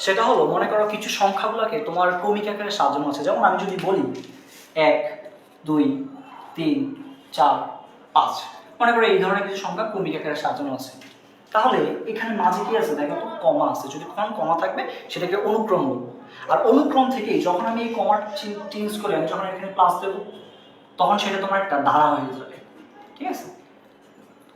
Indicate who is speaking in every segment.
Speaker 1: সেটা হলো মনে করো কিছু সংখ্যাগুলোকে তোমার ক্রমিক আকারে সাজানো আছে। যেমন আমি যদি বলি 1 2 3 4 5, মনে করো এই ধরনের কিছু সংখ্যা ক্রমিক আকারে সাজানো আছে। তাহলে এখানে মাঝে কি আছে দেখো তো, কমা আছে। যদি কমা থাকবে সেটাকে অনুক্রম বলবো। আর অনুক্রম থেকে যখন আমি এই কমা চেঞ্জ করে আমি যখন এখানে প্লাস দেবো, তখন সেটা তোমার একটা ধারা হয়ে যাবে। ঠিক আছে,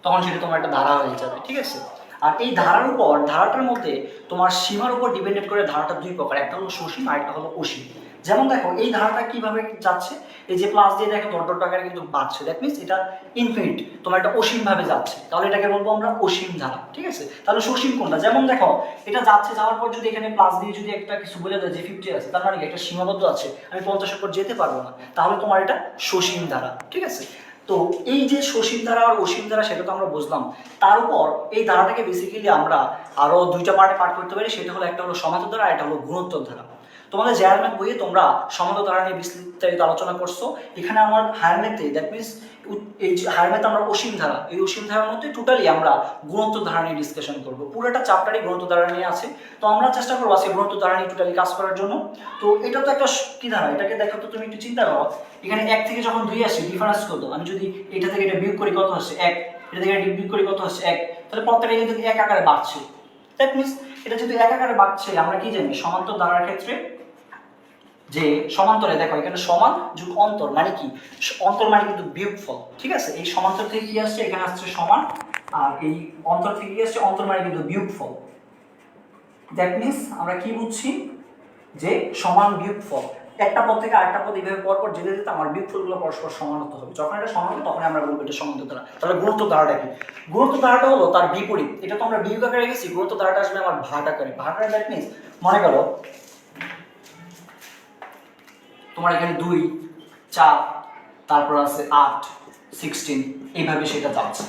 Speaker 1: তখন সেটা তোমার একটা ধারা হয়ে যাবে। ঠিক আছে, আর এই ধারার উপর, ধারাটার মধ্যে তোমার সীমার উপর ডিপেন্ডেন্ট করে ধারাটা দুই প্রকার, একটা হলো সসীম আর একটা হলো অসীম। যেমন দেখো এই ধারাটা কিভাবে যাচ্ছে, এই যে প্লাস দিয়ে দেখো ডট ডট আকারে কিন্তু বাড়ছে, দ্যাট মিনস এটা ইনফিনিট, তোমার এটা অসীম ভাবে যাচ্ছে, তাহলে এটাকে বলবো আমরা অসীম ধারা। ঠিক আছে, তাহলে সসীম কোনটা? যেমন দেখো এটা যাচ্ছে, যাওয়ার পর যদি এখানে প্লাস দিয়ে যদি একটা কিছু বলে দেয় যে 50 আছে, তার মানে একটা সীমাবদ্ধ আছে, আমি 50-এর পর যেতে পারবো না, তাহলে তোমার এটা সসীম ধারা। ঠিক আছে, তো এই যে সসীম ধারা আর অসীম ধারা সেটা তো আমরা বুঝলাম। তার উপর এই ধারাটাকে বেসিক্যালি আমরা আরো দুইটা পার্টে পার্ট করতে পারি, সেটা হলো একটা হলো সমান্তর ধারা আর একটা হলো গুণোত্তর ধারা। তোমাদের জেনারেল ম্যাথ বইয়ে তোমরা সমান্তর ধারা নিয়ে বিস্তারিত আলোচনা করছো। এখানে আমার হায়ার ম্যাথে দ্যাট মিনস এই যে হায়ার ম্যাথে আমরা অসীম ধারা, এই অসীম ধারার মধ্যে টোটালি আমরা গুণোত্তর ধারা নিয়ে ডিসকাশন করবো। পুরোটা চ্যাপ্টারই গুণোত্তর ধারা নিয়ে আছে, তো আমরা চেষ্টা করবো আজকে গুণোত্তর ধারা নিয়ে টোটালি কাজ করার জন্য। তো এটা তো একটা কি ধারা, এটাকে দেখো তো তুমি একটু চিন্তা করো, এখানে 1 থেকে যখন 2 আসে ডিফারেন্স কত? আমি যদি এটা থেকে এটা বিয়োগ করি কত হচ্ছে 1, এটা থেকে এটা বিয়োগ করি কত হচ্ছে 1, তাহলে প্রত্যেকটা কিন্তু 1 আকারে বাড়ছে। দ্যাট মিনস এটা যদি 1 আকারে বাড়ছে, আমরা কি জানি সমান্তর ধারার ক্ষেত্রে যে সমান্তরে দেখো এখানে সমান যোগ অন্তর মানে কি, অন্তর মানে কিন্তু বিয়োগফল। ঠিক আছে, এই সমান্তর থেকে কি আসছে, এখানে আসছে সমান, আর এই অন্তর থেকে কি আসছে, অন্তর মানে কিন্তু বিয়োগফল। দ্যাট মিনস আমরা কি বুঝছি যে সমান বিয়োগফল, একটা পদ থেকে আরেকটা পদ এইভাবে পরপর যেতে যেতে আমার বিয়োগফলগুলো পরস্পর সমান হতে হবে। যখন এটা সমান হবে তখন আমরা বলবো এটা সমান্তর ধারা। তাহলে গুণোত্তর ধারাটা কি? গুণোত্তর ধারাটা হলো তার বিপরীত। এটা তো আমরা বিয়োগ আকারে গেছি, গুণোত্তর ধারাটা আসবে আমার ভাগ আকারে। ভাগ আকারে দ্যাট মিনস মনে করো তোমার এখানে 2 4 তারপর আছে 8 16 এইভাবে সেটা যাচ্ছে।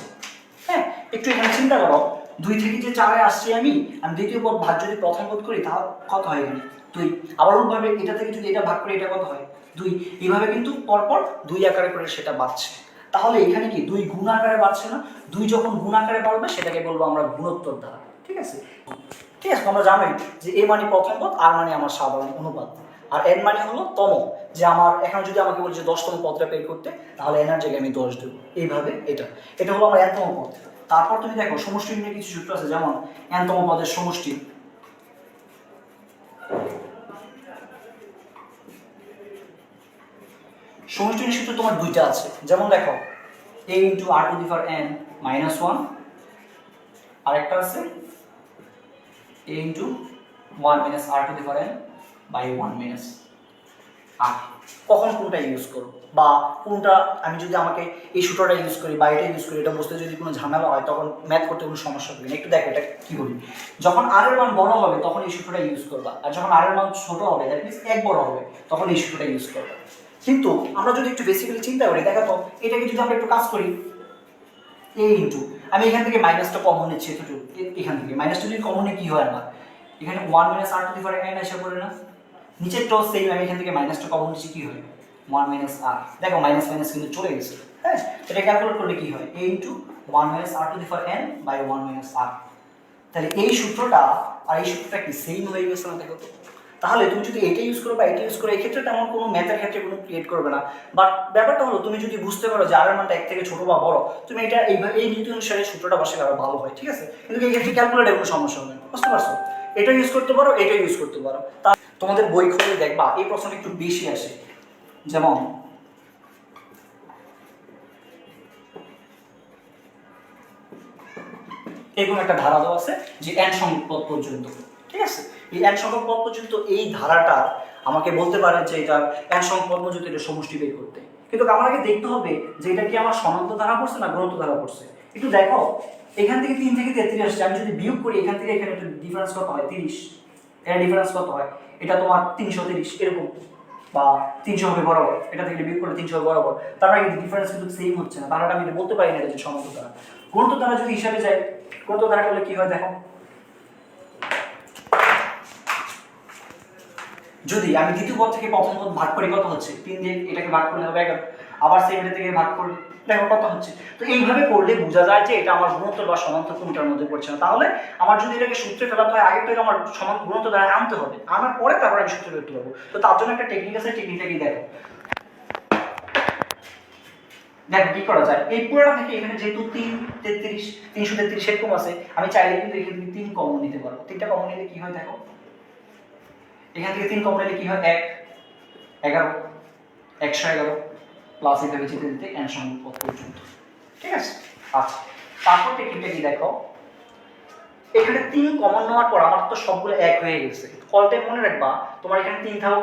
Speaker 1: হ্যাঁ, একটু এখানে চিন্তা করো, 2 থেকে যে 4-এ আসছি আমি দ্বিতীয় পদ ভাগ যদি প্রথম পদ করি তাহলে কত হয় এখানে 2। আবার ওইভাবে এটা থেকে যদি এটা ভাগ করি এটা কত হয় 2। এইভাবে কিন্তু পরপর 2 আকারে করে সেটা বাড়ছে। তাহলে এখানে কি 2 গুণ আকারে বাড়ছে না? 2 যখন গুণ আকারে বাড়বে সেটাকে বলবো আমরা গুণোত্তর ধারা। ঠিক আছে, ঠিক আছে, তোমরা জানোই যে এ মানে প্রথম পদ, আর মানে আমার সাধারণ অনুপাত, আর এন মানে হলো তম। যে আমার এখানে যদি আমাকে বলছে 10তম পদটা বের করতে, তাহলে এনার জায়গায় আমি 10 দেবো। এইভাবে এটা হলো আমার এনতম পদ। তারপর তুমি দেখো সমষ্টি নিয়ে কিছু সূত্র আছে, যেমন এনতম পদের সমষ্টি। সমষ্টির সূত্র তোমার দুইটা আছে, যেমন দেখো a into r to the power n minus 1, আরেকটা আছে a into 1 minus r to the power n by 1 minus r। কখন কোনটা ইউজ করো বা কোনটা, আমি যদি আমাকে এই সূত্রটা ইউজ করি বা এটা ইউজ করি, এটা বুঝতে যদি কোনো ঝামেলা হয় তখন ম্যাথ করতে কোনো সমস্যা হবে না। একটু দেখো এটা কি করি। যখন r এর মান বড় হবে তখন এই সূত্রটা ইউজ করবা, আর যখন r এর মান ছোট হবে দ্যাট মিন্স 1 বড় হবে তখন এই সূত্রটা ইউজ করবা। কিন্তু আমরা যদি একটু বেসিক্যালি চিন্তা করি, দেখো তো এটাকে যদি আমরা একটু কাজ করি, a ইন্টু আমি এখান থেকে মাইনাসটা কমন নিচ্ছি, একটু এখান থেকে মাইনাসটা যদি কমন নিয়ে কি হয় আমার এখানে 1 minus r to the power n এসে পড়ে না? নিচের টো সেম, আমি এখান থেকে মাইনাসটা কমন নিচ্ছি, কি হয় 1 মাইনাস r। দেখো মাইনাস মাইনাস কিন্তু চলে গেছে। হ্যাঁ, এটা ক্যালকুলেট করলে কি হয় a into 1 minus r to the power n by 1 minus r। তাহলে এই সূত্রটা আর এই সূত্রটা কি সেম হয়ে গেছে না? দেখো তো, তাহলে তুমি যদি এটা ইউজ করো বা এটা ইউজ করো, এই ক্ষেত্রে তেমন কোনো ম্যাথের ক্ষেত্রে কোনো ক্রিয়েট করবে না। বাট ব্যাপারটা হলো তুমি যদি বুঝতে পারো যে আর এর মানটা 1 থেকে ছোট বা বড়, তুমি এটা এই নীতি অনুসারে সূত্রটা বসালে আরো ভালো হয়। ঠিক আছে, কিন্তু এই ক্ষেত্রে ক্যালকুলেটে কোনো সমস্যা হবে না। বুঝতে পারছো? এটা ইউজ করতে পারো, এটা ইউজ করতে পারো। তা তোমাদের বই খুলে দেখবা এই প্রশ্নটা একটু বেশি আসে, যেমন এরকম একটা ধারা দেওয়া আছে যে n সংখ্যক পদ পর্যন্ত। ঠিক আছে, এই n সংখ্যক পদ পর্যন্ত এই ধারাটা আমাকে বলতে পারে যে এটা n সংখ্যক পদ পর্যন্ত এটা সমষ্টি বের করতে। কিন্তু আমাকে দেখতে হবে যে এটা কি আমার সমান্তর ধারা পড়ছে না গুণোত্তর ধারা পড়ছে। একটু দেখো এখান থেকে 3 থেকে 33 আসছে, আমি যদি বিয়োগ করি এখান থেকে এখানে ডিফারেন্স কত হয় 30, এর ডিফারেন্স কত হয় এটা তোমার 330 এরকম, বা 300 হবে বরাবর, এটা থেকে বিয়োগ করলে 300 হবে বরাবর। তার মানে কিন্তু ডিফারেন্স কিন্তু সেম হচ্ছে না, তাহলে আমি এটা বলতে পারি না এটা যে সমান্তর ধারা। গুণোত্তর ধারা যদি হিসাবে যায়, গুণোত্তর ধারা করলে কি হয় দেখো, যদি আমি দ্বিতীয় পদ থেকে প্রথম পদ ভাগ করি কত হচ্ছে 3 দিয়ে এটাকে ভাগ করলে হবে 11, আবার সেম এটা থেকে ভাগ করলে দেখো কত হচ্ছে। তো এইভাবে করলে বোঝা যায় যে এটা আমার গুণোত্তর বা সমান্তর কোনটার মধ্যে পড়ছে না। তাহলে আমার যদি এটাকে সূত্রে ফেলাতে হয় আগে তো এটা আমার সমান গুণোত্তর দ্বারা আনতে হবে, আনার পরে তারপর আমি সূত্র করতে পারবো। তো তার জন্য একটা টেকনিক আছে, টেকনিকটা কি দেখো। দেখো কি করা যায়, এই পুরোটা থেকে এখানে যেহেতু 333 এরকম আছে, আমি চাইলে কিন্তু এখান থেকে 3 কমন নিতে পারবো। 3টা কমন নিলে কি হয় দেখো, এখান থেকে 3 কমন নিলে কি হয় 1 11 111 প্লাস এভাবে যেতে যেতে n সংখ্যক পর্যন্ত। ঠিক আছে, আচ্ছা তারপর টেকনিকটা কি দেখো, এখানে 3 কমন নেওয়ার পর আমার তো সবগুলো এক হয়ে গেছে। অল টাইম মনে রাখবা তোমার এখানে 3 থাকো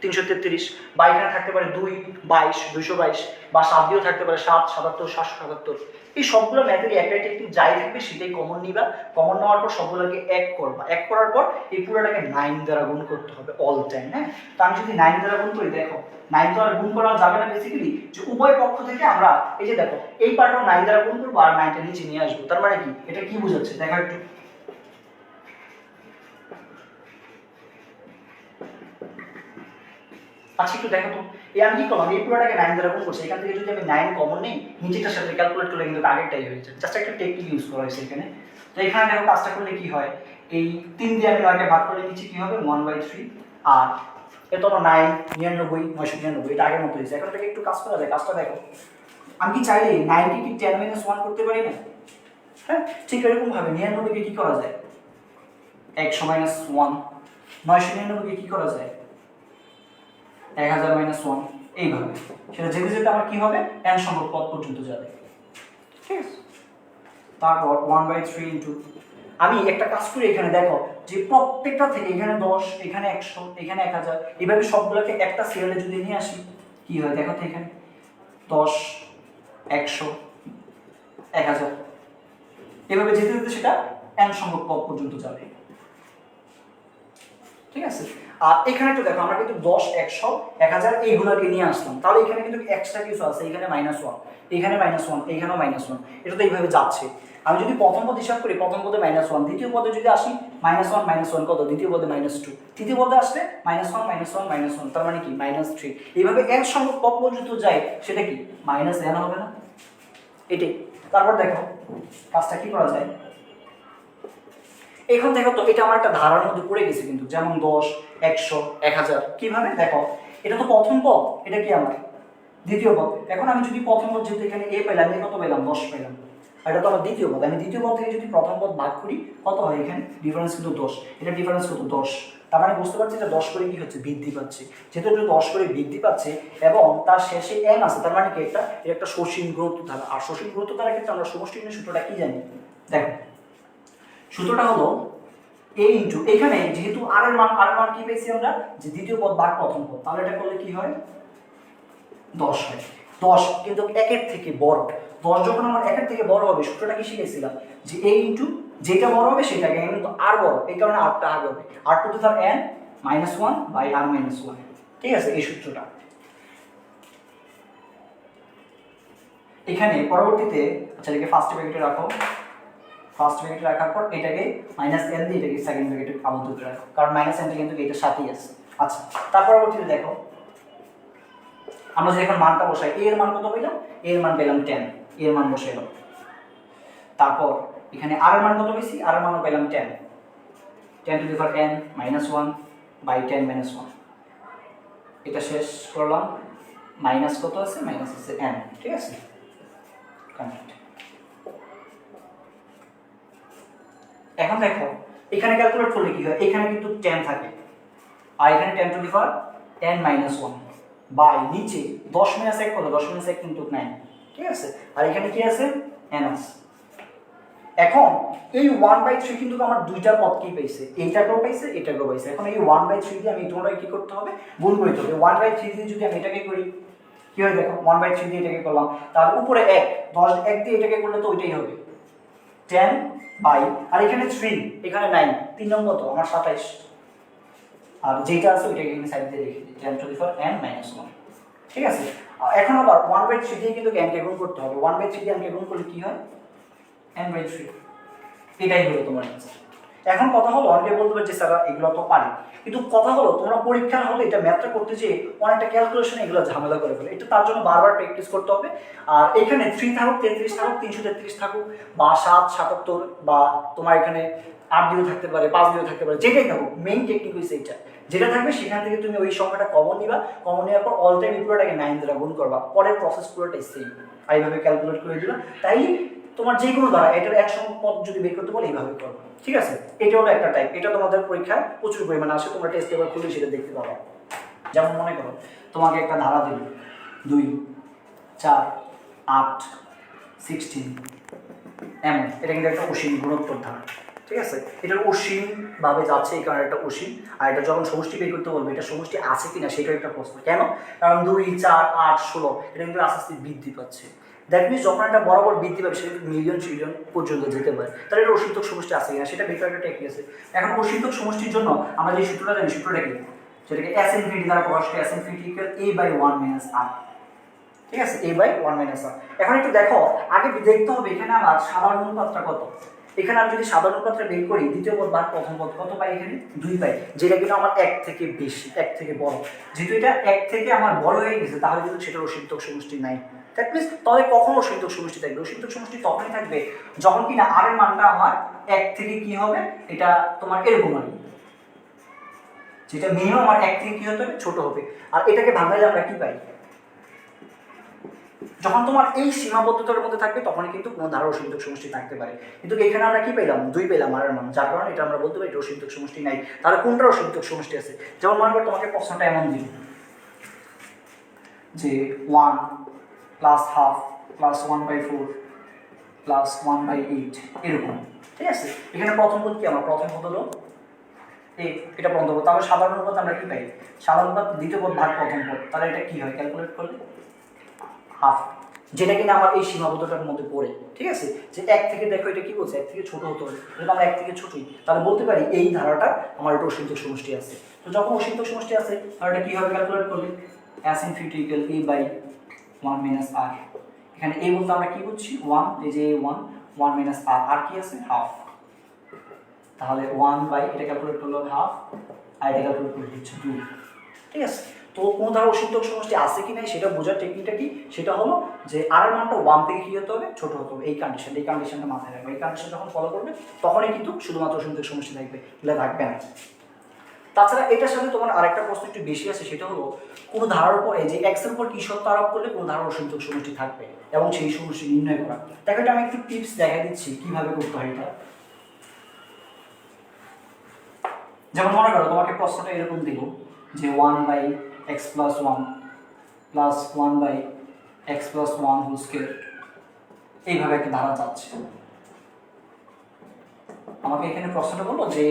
Speaker 1: 333 বা এখানে থাকতে পারে 2 22 222 বা 7 দিয়েও থাকতে পারে 7 77 777। এই সবগুলো ম্যাথেরই একটাই টেকনিক, যাই থাকবে সেটাই কমন নিবা। কমন নেওয়ার পর সবগুলোকে এক করবা, এক করার পর এই পুরোটাকে 9 দ্বারা গুণ করতে হবে অল টাইম। হ্যাঁ, তো আমি যদি 9 দ্বারা গুণ করি দেখো 9 দ্বারা গুণ করা যাবে না বেসিক্যালি, যে উভয় পক্ষ থেকে আমরা এই যে দেখো এই পার্টও 9 দ্বারা গুণ করব আর 9টা নিচে নিয়ে আসবো। তার মানে কি এটা কি বোঝাচ্ছে দেখো একটু, আচ্ছা একটু দেখো তো এই আমি কি করলাম, এই পুরোটাকে 9 দ্বারা গুণ করছি, এখান থেকে যদি আমি 9 কমন নেই নিচেটার সাথে ক্যালকুলেট করলে কিন্তু আগেরটাই হয়ে যায়। জাস্ট একটা টেকনিক ইউজ করা হয়েছে এখানে। তো এখানে দেখো কাজটা করলে কি হয়, এই 3 দিয়ে আমি 9কে ভাগ করলে নিচে কি হবে 1/3, আর এটা হলো 9 99 999, এটা আগের মতো হয়েছে। এখন থেকে একটু কাজ করা যায়, কাজটা দেখো আমি কি চাইলে 9 কে কি 10 - 1 করতে পারি না? হ্যাঁ, ঠিক এরকম ভাবে 99 কে কি করা যায় 100 - 1, 999 কে কি করা যায় 1000 - 1, এইভাবে সেটা যেতে যেতে আমার কি হবে n সংখ্যক পদ পর্যন্ত যাবে। ঠিক আছে, তারপর 1/3 ইনটু, আমি একটা কাজ করি এখানে দেখো যে প্রত্যেকটা থেকে এখানে 10 এখানে 100 এখানে 1000 এইভাবে সবগুলোকে একটা সিরিয়ালে যদি নিয়ে আসি কি হয় দেখো তো, এখানে 10 100 1000 এভাবে যেতে যেতে সেটা n সংখ্যক পদ পর্যন্ত যাবে। ঠিক আছে, আর এখানে একটু দেখো আমরা কিন্তু 10 100 1000 এইগুলোকে নিয়ে আসলাম, তাহলে এখানে কিন্তু এক্সট্রা কিছু আছে, এখানে -1 এখানে -1 এখানেও -1, এটা তো এইভাবে যাচ্ছে। আমি যদি প্রথম পদ হিসাব করি প্রথম পদে -1, দ্বিতীয় পদে যদি আসি -1 -1 কত, দ্বিতীয় পদে -2, তৃতীয় পদে আসলে -1 -1 -1, তার মানে কি -3, এইভাবে n সংখ্যক পদ পর্যন্ত যায় সেটা কি -n হবে না, এটাই। তারপর দেখো কাজটা কি করা যায়, এখন দেখো তো এটা আমার একটা ধারার মধ্যে পড়ে গেছে কিন্তু, যেমন 10 100 1000 কিভাবে দেখো, এটা তো প্রথম পদ, এটা কি আমার দ্বিতীয় পদ। এখন আমি যদি প্রথম পদ যেহেতু এখানে a পেলাম, এ কত পেলাম 10 পেলাম, আর এটা তো আমার দ্বিতীয় পদ, আমি দ্বিতীয় পদ থেকে যদি প্রথম পদ ভাগ করি কত হয়, এখানে ডিফারেন্স কিন্তু 10, এটা ডিফারেন্স কত 10, তার মানে বুঝতে পারছি এটা 10 করে কি হচ্ছে বৃদ্ধি পাচ্ছে। যেহেতু এটা 10 করে বৃদ্ধি পাচ্ছে এবং তার শেষে n আছে, তার মানে কি একটা সসীম গুরুত্ব ধারা। আর সসীম গুরুত্ব ধারার ক্ষেত্রে আমরা সমষ্টি নির্ণয় সূত্রটা কি জানি দেখো, সূত্রটা হলো a ইনটু, এখানে যেহেতু r এর মান কি পেয়েছি আমরা, যে দ্বিতীয় পদ ভাগ প্রথম পদ, তাহলে এটা করলে কি হয় 10 হয়। 10 কিন্তু একের থেকে বড়, 10 যখন আমার একের থেকে বড় হবে, সূত্রটা কি শিখেছিলাম যে a ইনটু যেটা বড় হবে সেটাকে, কিন্তু r বড় এই কারণে rটা আগে হবে, r to the power n -1 by r - 1। ঠিক আছে, এই সূত্রটা এখানে পরবর্তীতে, আচ্ছা এটাকে ফার্স্ট ব্র্যাকেটে রাখো, ফার্স্ট ব্র্যাকেটে রাখার পর এটাকে -n দিয়ে এটাকে সেকেন্ড ব্র্যাকেটে আবদ্ধ করে রাখো, কারণ -nটা কিন্তু এটার সাথেই আছে। আচ্ছা তার পরবর্তীতে দেখো আমরা যে এখন মানটা বসাই, a এর মান কত পেলাম, a এর মান পেলাম 10, a এর মান বসাইলাম। তারপর এখানে r এর মান কত পেয়েছি, r এর মানও পেলাম 10, 10 to the power n -1 by 10 - 1, এটা শেষ করলাম, মাইনাস কত আছে, মাইনাস আছে n। ঠিক আছে, কমপ্লিট। এখন দেখো এখানে ক্যালকুলেট করলে কি হয়, এখানে কিন্তু 10 থাকে আর এখানে 10 to the power n - 1 by নিচে 10 - 1 কত, 10 - 1 কিন্তু 9। ঠিক আছে, আর এখানে কি আছে n আছে। এখন এই 1/3 কিন্তু আমার দুইটা পদকেই পাইছে, এইটাকেও পাইছে এটাকেও পাইছে। এখন এই 1/3 দিয়ে আমি তোমরা কি করতে হবে, গুণ করতে হবে। 1/3 দিয়ে যদি আমি এটাকে করি কি হয় দেখো, 1/3 দিয়ে এটাকে করলাম, তার উপরে 1 10 1 দিয়ে এটাকে করলে তো ওইটাই হবে 10 বাই, আর এখানে 3 এখানে 9, 3 নম্বর তো আমার 27, আর যেটা আছে ওইটাকে এখানে সাইড দিয়ে রেখে দিই 10 টু দি পাওয়ার n - 1। ঠিক আছে, এখন আবার 1/3 দিয়ে কিন্তু n কে গুণ করতে হবে, 1/3 দিয়ে n কে গুণ করলে কি হয় n/3, এটাই হলো তোমার आंसर। এখন কথা হলো অনেকে বলতে পারে যে স্যার এগুলো তো পারি, কিন্তু কথা হলো তোমরা পরীক্ষার হলে এটা ম্যাথটা করতে যেয়ে অনেকটা ক্যালকুলেশন এগুলো ঝামেলা করে ফেলে, এটা তার জন্য বারবার প্র্যাকটিস করতে হবে। আর এখানে 3 থাকুক 33 থাকুক 333 থাকুক বা 7 77 বা তোমার এখানে 8 দিয়েও থাকতে পারে 5 দিয়েও থাকতে পারে, যেটাই থাকুক মেইন টেকনিক হচ্ছে এইটা, যেটা থাকবে সেখান থেকে তুমি ওই সংখ্যাটা কমন নিবা, কমন নেওয়ার পর অল টাইম পুরোটাকে 9 দ্বারা গুণ করবা, পরের প্রসেস পুরোটাই সেম, এইভাবে ক্যালকুলেট করে দিবা। তাই তোমার যে কোনো দ্বারা এটার এক সংখ্যক পদ যদি বের করতে বলে এইভাবে করবে, ঠিক আছে। এটা হলো একটা টাইপ, এটা তোমাদের পরীক্ষায় প্রচুর পরিমাণে আসে, তোমরা টেস্ট পেপার খুলে সেটা দেখতে পাবা। যেমন মনে করো তোমাকে একটা ধারা দিল 2 4 8 16 এমন, এটা কিন্তু একটা অসীম গুণোত্তর ধারা, ঠিক আছে। এটার অসীম ভাবে যাচ্ছে এই কারণে একটা অসীম। আর এটা যখন সমষ্টি বের করতে বলবে এটা সমষ্টি আছে কিনা সেটাও একটা প্রশ্ন। কেন? কারণ 2 4 8 16 এটা কিন্তু আস্তে আস্তে বৃদ্ধি পাচ্ছে। দ্যাট মিনস যখন একটা বরাবর বৃদ্ধি পাবে সেটা কিন্তু মিলিয়ন ট্রিলিয়ন পর্যন্ত যেতে পারে, তাহলে এটা অসীমতক সমষ্টি আছে কিনা সেটা বের করার একটা টেকনিক আছে। এখন অসীমতক সমষ্টির জন্য আমরা যে সূত্রটা জানি সূত্রটা কি, যেটাকে s ইনফিনিটি দ্বারা প্রকাশ করে, s infinity equal a by 1 minus r, ঠিক আছে, a বাই 1 মাইনাস r। এখন একটু দেখো, আগে দেখতে হবে এখানে আমার সাধারণ অনুপাতটা কত। এখানে আমি যদি সাধারণ অনুপাতটা বের করি, দ্বিতীয় পদ ভাগ প্রথম পদ কত পাই? এখানে 2 পাই, যেটা কিন্তু আমার 1 থেকে বেশি, 1 থেকে বড়। যেহেতু এটা 1 থেকে আমার বড় হয়ে গেছে, তাহলে কিন্তু সেটার অসীমতক সমষ্টি নাই। দ্যাট মিনস তাহলে কখন অসীমতক সমষ্টি থাকবে? অসীমতক সমষ্টি তখনই থাকবে যখন কিনা r এর মানটা আমার 1 থেকে কি হবে, এটা তোমার এরকম হবে, যেটা মিনিমাম আমার 1 থেকে কি হতে হবে, ছোট হবে। আর এটাকে ভাঙাইলে আমরা কি পাই? যখন তোমার এই সীমাবদ্ধতার মধ্যে থাকবে তখনই কিন্তু কোনো ধারা অসীমতক সমষ্টি থাকতে পারে। কিন্তু এখানে আমরা কি পেলাম? 2 পেলাম আর এর মান, যার কারণে এটা আমরা বলতে পারি এটা অসীমতক সমষ্টি নাই। তাহলে কোনটার অসীমতক সমষ্টি আছে? যেমন মনে করো তোমাকে প্রশ্নটা এমন দিল যে 1 প্লাস হাফ প্লাস 1/4 প্লাস 1/8 এরকম, ঠিক আছে। এখানে প্রথম পদ কি? আমার প্রথম পদ হলো এটা প্রথম পদ, তাহলে সাধারণ অনুপাত আমরা কি পাই? সাধারণ অনুপাত দ্বিতীয় পদ ভাগ প্রথম পদ, তাহলে এটা কি হয় ক্যালকুলেট করলে? হাফ, যেটা কিনা আমার এই সীমাবদ্ধতার মধ্যে পড়ে, ঠিক আছে। যে 1 থেকে দেখো এটা কি বলছে 1 থেকে ছোট হতে হবে, যদি আমরা 1 থেকে ছোটই, তাহলে বলতে পারি এই ধারাটা আমার একটা অসীমতক সমষ্টি আছে। তো যখন অসীমতক সমষ্টি আছে তাহলে এটা কি হবে ক্যালকুলেট করলে? s infinity equal a by 1 minus r। এখানে a বলতে আমরা কি বুঝছি? 1, এই যে 1 মাইনাস r, আর কি আছে? হাফ। তাহলে 1 বাই এটা ক্যালকুলেট করলে হাফ, আর এটা ক্যালকুলেট করলে হচ্ছে 2, ঠিক আছে। তো কোন ধারা অসীমতক সমষ্টি আছে কি নাই সেটা বোঝার টেকনিকটা কি? সেটা হলো যে আর এর মানটা 1 থেকে কি হতে হবে, ছোট হতে হবে। এই কন্ডিশনটা মাথায় রাখবে। এই কন্ডিশন যখন ফলো করবে তখনই কিন্তু শুধুমাত্র অসীমতক সমষ্টি থাকবে, এগুলো থাকবে না। তাছাড়া এটার সাথে তোমার আরেকটা প্রশ্ন একটু বেশি আছে, সেটা হলো কোন ধারার উপর এই যে x এর উপর কি সত্য আরোপ করলে কোন ধারার অসীমতক সমষ্টি থাকবে এবং সেই সমষ্টি নির্ণয় করা। দেখো এটা আমি একটু টিপস দেখা দিচ্ছি কিভাবে করতে হয় এটা। যেমন মনে করো তোমাকে প্রশ্নটা এরকম দিল যে 1/x plus 1 plus 1/x plus 1 whole square, এইভাবে একটা ধারা যাচ্ছে। আমাকে এখানে প্রশ্নটা বললো যে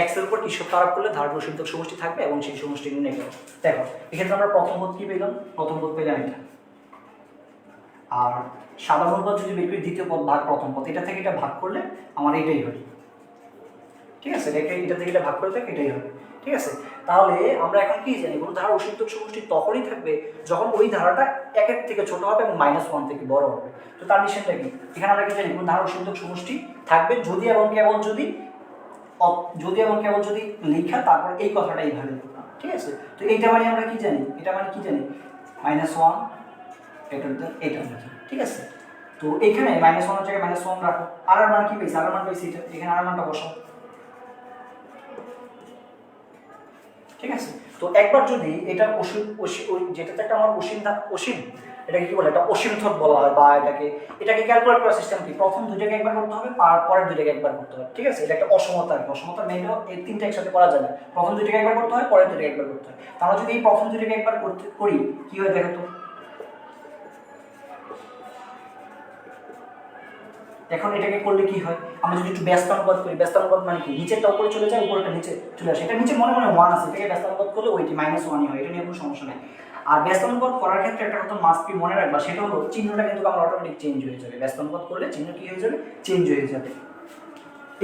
Speaker 1: x এর উপর কি সত্য আরোপ করলে ধারার অসীমতক সমষ্টি থাকবে এবং সেই সমষ্টি নির্ণয় করো। দেখো এখানে আমরা প্রথম পদ কি পেলাম? প্রথম পদ পেলাম এটা, আর সাধারণ পদ যদি বের করি দ্বিতীয় পদ ভাগ প্রথম পদ, এটা থেকে এটা ভাগ করলে আমার এটাই হবে, ঠিক আছে। এটা থেকে এটা ভাগ করে থাকে এটাই হবে, ঠিক আছে। তাহলে আমরা এখন কি জানি? কোন ধারা অসীমতক সমষ্টি তখনই থাকবে যখন ওই ধারাটা 1 থেকে ছোট হবে এবং -1 থেকে বড় হবে। তো তার নিশানটা কি? এখানে আমরা কি জানি কোন ধারা অসীমতক সমষ্টি থাকবে যদি এবং কেবল যদি লেখা তারপর এই কথাটা এইভাবে লিখলাম, ঠিক আছে। তো এইটা মানে আমরা কি জানি? এটা মানে কি জানি? -1 এটা লিখি, ঠিক আছে। তো এখানে -1 এর জায়গায় -1 রাখো, আর এর মান কি পেয়েছি? আর এর মান পেয়েছি এটা, এখানে আর এর মানটা বসাও, ঠিক আছে। তো একবার যদি এটা যেটাতে একটা আমার অসীম এটাকে কি বলে? এটা অসীমথক বলা হয়, বা এটাকে ক্যালকুলেট করার সিস্টেম কি? প্রথম দুইটাকে একবার করতে হবে, পরের দুইটাকে একবার করতে হবে, ঠিক আছে। এটা একটা অসমতা, অসমতা মেইন এই তিনটা একসাথে করা যায় না। প্রথম দুইটাকে একবার করতে হয়, পরের দুইটাকে একবার করতে হয়। আমরা যদি এই প্রথম দুইটাকে একবার করি কি হয় দেখো তো। এখন এটাকে করলে কি হয়? আমরা যদি একটু ব্যস্তানুপাত করি, ব্যস্তানুপাত মানে কি? নিচেরটা উপরে চলে যায়, উপরেটা নিচে চলে আসে। এটা নিচে মনে 1 আছে, এটাকে ব্যস্তানুপাত করলে ওইটি -1ই হয়, এটা নিয়ে কোনো সমস্যা নেই। আর ব্যস্তানুপাত করার ক্ষেত্রে একটা কথা মাস্ট বি মনে রাখবা, সেটা হলো চিহ্নটা কিন্তু আমার অটোমেটিক চেঞ্জ হয়ে যাবে। ব্যস্তানুপাত করলে চিহ্ন কি হয়ে যাবে? চেঞ্জ হয়ে যাবে।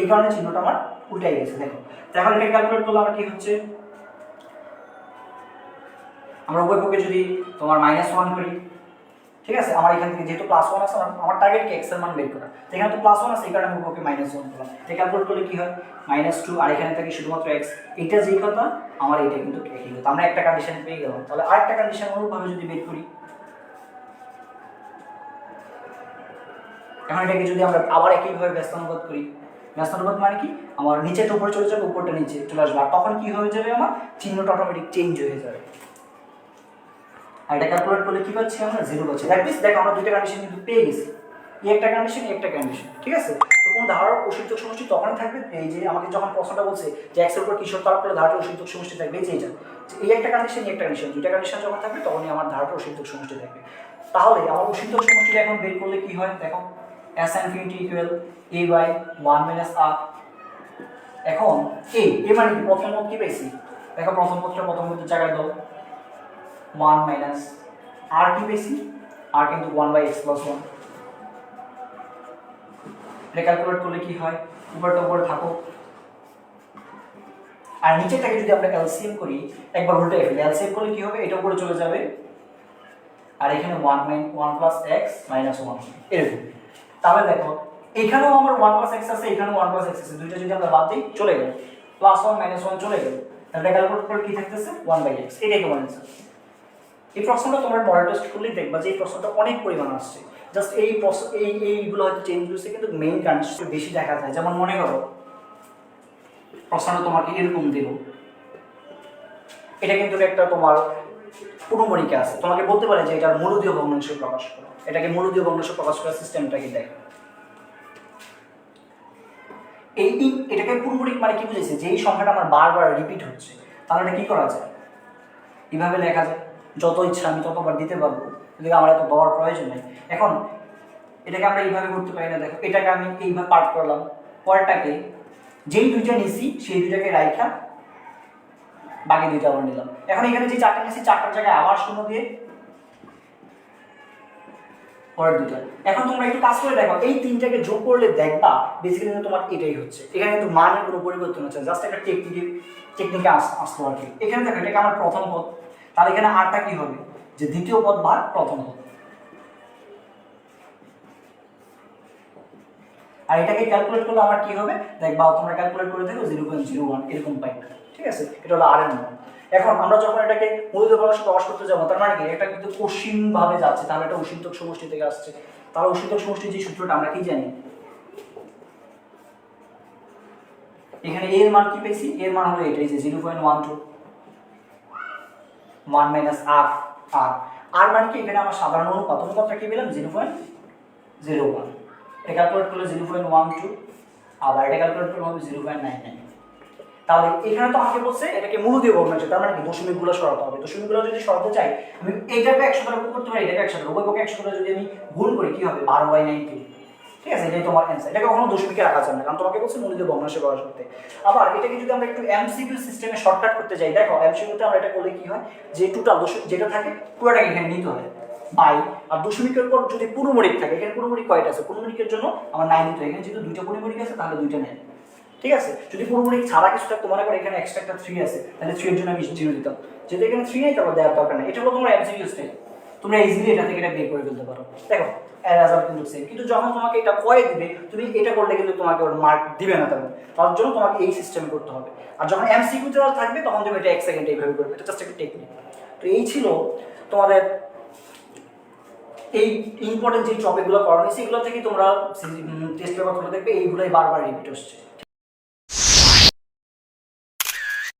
Speaker 1: এই কারণে চিহ্নটা আমার উল্টাই গেছে, দেখো। তাহলে এটা ক্যালকুলেট করলে আমার কি হচ্ছে? আমরা উভয় পক্ষে যদি তোমার -1 করি, ঠিক আছে, আমার এখান থেকে যেহেতু +1 আছে, আমার টার্গেট কি x এর মান বের করা, তো এখানে তো +1 আছে, এই কারণে আমি ওকে -1 করলাম। এটা ক্যালকুলেট করলে কি হয় -2, আর এখানে থাকে শুধুমাত্র x। এটা যেই কথা আমার এইটা কিন্তু একই কথা, আমরা একটা কন্ডিশন পেয়ে গেলাম। তাহলে আরেকটা কন্ডিশন অনুরূপভাবে যদি বের করি, এখন এটাকে যদি আমরা আবার একইভাবে ব্যস্তানুপাত করি, ব্যস্তানুপাত মানে কি, আমার নিচেটা উপরে চলে যাবে, উপরটা নিচে চলে আসবে, আর তখন কি হয়ে যাবে, আমার চিহ্নটা অটোমেটিক চেঞ্জ হয়ে যাবে। আর এটা ক্যালকুলেট করলে কি পাচ্ছি আমরা 0 পাচ্ছি। দ্যাট মিন্স দেখো আমরা দুইটা কন্ডিশন কিন্তু পেয়ে গেছি, এই একটা কন্ডিশন, এই একটা কন্ডিশন, ঠিক আছে। তো কোন ধারার অসূচক সমষ্টি তখনই থাকবে, এই যে আমাকে যখন প্রশ্নটা বলছে যে x এর উপর কিশোর তার উপরে ধারার অসূচক সমষ্টি থাকবে, এই যে এই একটা কন্ডিশন, এই একটা কন্ডিশন, দুইটা কন্ডিশন যখন থাকবে তখনই আমার ধারার অসূচক সমষ্টি থাকবে। তাহলে আমার অসূচক সমষ্টিটা এখন বের করলে কি হয় দেখো, s infinity equal a by 1 minus r। এখন a মানে কি, প্রথম পদ কি পেয়েছি দেখো, প্রথম পদের জায়গায় দাও 1 minus r কি পেয়েছি, r কিন্তু 1 by x plus 1। এটা ক্যালকুলেট করলে কি হয়, উপরটা উপরে থাকো, আর নিচেটাকে যদি আমরা এলসিএম করি, একবার উল্টে ফেলি, এলসিএম করলে কি হবে, এটা উপরে চলে যাবে, আর এখানে 1 plus x minus 1 এরকম। তাহলে দেখো এখানেও আমার 1 plus x আছে, এখানেও 1 plus x আছে, দুইটা যদি আমরা বাদ দিই চলে গেল, +1 -1 চলে গেল, তাহলে ক্যালকুলেট করলে কি থাকতেছে 1 by x। এটাই তোমার आंसर। এই প্রশ্নটা তোমরা মডেল টেস্ট করলেই দেখবা যে এই প্রশ্নটা অনেক পরিমাণ আসছে, জাস্ট এইগুলো হয়তো চেঞ্জ হয়েছে, কিন্তু মেইন কন্ডিশন বেশি দেখা যায়। যেমন মনে করো প্রশ্নটা তোমাকে এরকম দিল, এটা কিন্তু একটা তোমার পুনর্মণিকা আছে, তোমাকে বলতে পারে যে এটার মূলদীয় ভগ্নাংশ প্রকাশ করো, এটাকে মূলদীয় ভগ্নাংশ প্রকাশ করার সিস্টেমটাকে দেখো। এটাকে পুনর্মণিক মানে কি বুঝেছে, যে এই সংখ্যাটা আমার বারবার রিপিট হচ্ছে, তাহলে এটা কি করা যায়, এইভাবে লেখা যায়, যত ইচ্ছা আমি ততবার দিতে পারবো, কিন্তু আমার এত দেওয়ার প্রয়োজন নেই। এখন এটাকে আমরা এইভাবে করতে পারি না, দেখো এটাকে আমি এইভাবে পার্ট করলাম, পরেরটাকে যেই দুইটা নিছি সেই দুইটাকে রাইখা বাকি দুইটা আবার নিলাম। এখন এখানে যে চারটা নিয়েছি, চারটার জায়গায় আবার 0 দিয়ে পরের দুইটা। এখন তোমরা একটু কাজ করে দেখো, এই তিনটাকে যোগ করলে দেখবা বেসিক্যালি তোমার এটাই হচ্ছে, এখানে কিন্তু মানের কোনো পরিবর্তন হচ্ছে, জাস্ট একটা টেকনিকে আসলো আর কি। এখানে দেখো এটাকে আমার প্রথম পদ, তাহলে এখানে আরটা কি হবে, যে দ্বিতীয় পদ ভাগ প্রথম পদ, আর এটাকে ক্যালকুলেট করলে আমার কি হবে দেখবা, তোমরা ক্যালকুলেট করে দেখো 0.01 এরকম পাইবে, ঠিক আছে। এটা হলো আর এর মান। এখন আমরা যখন এটাকে মূলদীয় ভগ্নাংশে প্রকাশ করতে যাবো, তার মানে কি এটা কিন্তু অসীম ভাবে যাচ্ছে, তাহলে এটা অসীমতক সমষ্টি থেকে আসছে। তাহলে অসীমতক সমষ্টির যে সূত্রটা আমরা কি জানি, এখানে এর মান কি পেয়েছি, এর মান হলো এটাই যে 0.12 1 minus r। আর মানে কি, এখানে আমার সাধারণ অনুপাতটা কি পেলাম 0.01, এটা ক্যালকুলেট করলে 0.12, আবার এটা ক্যালকুলেট করলে হবে 0.99। তাহলে এখানে তো আমাকে বলছে এটাকে মূলদীয় ভগ্নাংশ, তার মানে কি দশমিকগুলো সরাতে হবে। দশমিকগুলো যদি সরাতে চাই, আমি এইটাকে 100 দ্বারা গুণ করতে পারি, এটাকে 100 দ্বারা, উভয়পক্ষে 100 দ্বারা যদি আমি গুণ করি কি হবে 12/90, ঠিক আছে। এটাই তোমার অ্যান্সার। এটাকে কখনো দশমিকে রাখা যাবে না, কারণ তোমাকে বলছে মূলদীয় ভগ্নাংশে প্রকাশ করতে। আবার এটাকে যদি আমরা একটু এমসিকিউ সিস্টেমে শর্টকাট করতে যাই, দেখো এমসিকিউতে আমরা এটা করলে কি হয়, যে টোটাল যেটা থাকে পুরোটাকে এখানে নিতে হয় বাই, আর দশমিকের পর যদি পুনর্মণিক থাকে, এখানে পুনর্মণিক কয়টা আছে, পুনর্মণিকের জন্য আমার 9 নিতে হয়, এখানে যেহেতু দুইটা পুনর্মণিক আছে তাহলে দুইটা নেয়, ঠিক আছে। যদি পুনর্মণিক ছাড়া কিছু থাকতো, মনে করো এখানে এক্সট্রা একটা 3 আছে, তাহলে 3 এর জন্য আমি 0 দিতাম, যেহেতু এখানে 3 নেই তাহলে দেওয়ার দরকার নেই। এটা হলো তোমার এমসিকিউ স্টাইল, তোমরা ইজিলি এটা থেকে এটা বের করে ফেলতে পারো। দেখো রেজাল্ট কিন্তু সেম, কিন্তু যখন তোমাকে এটা কয়ে দিবে, তুমি এটা করলে কিন্তু তোমাকে ওর মার্ক দিবে না, তেমন তার জন্য তোমাকে এই সিস্টেম করতে হবে। আর যখন এমসিকিউতে থাকবে তখন তুমি এটা 1 সেকেন্ডে এইভাবে করবে, এটা জাস্ট একটা টেকনিক। তো এই ছিল তোমাদের এই ইম্পর্টেন্ট যে টপিকগুলো করানো হয়েছে, এগুলো থেকে তোমরা টেস্ট পেপার করে দেখবে এইগুলোই বারবার রিপিট হচ্ছে।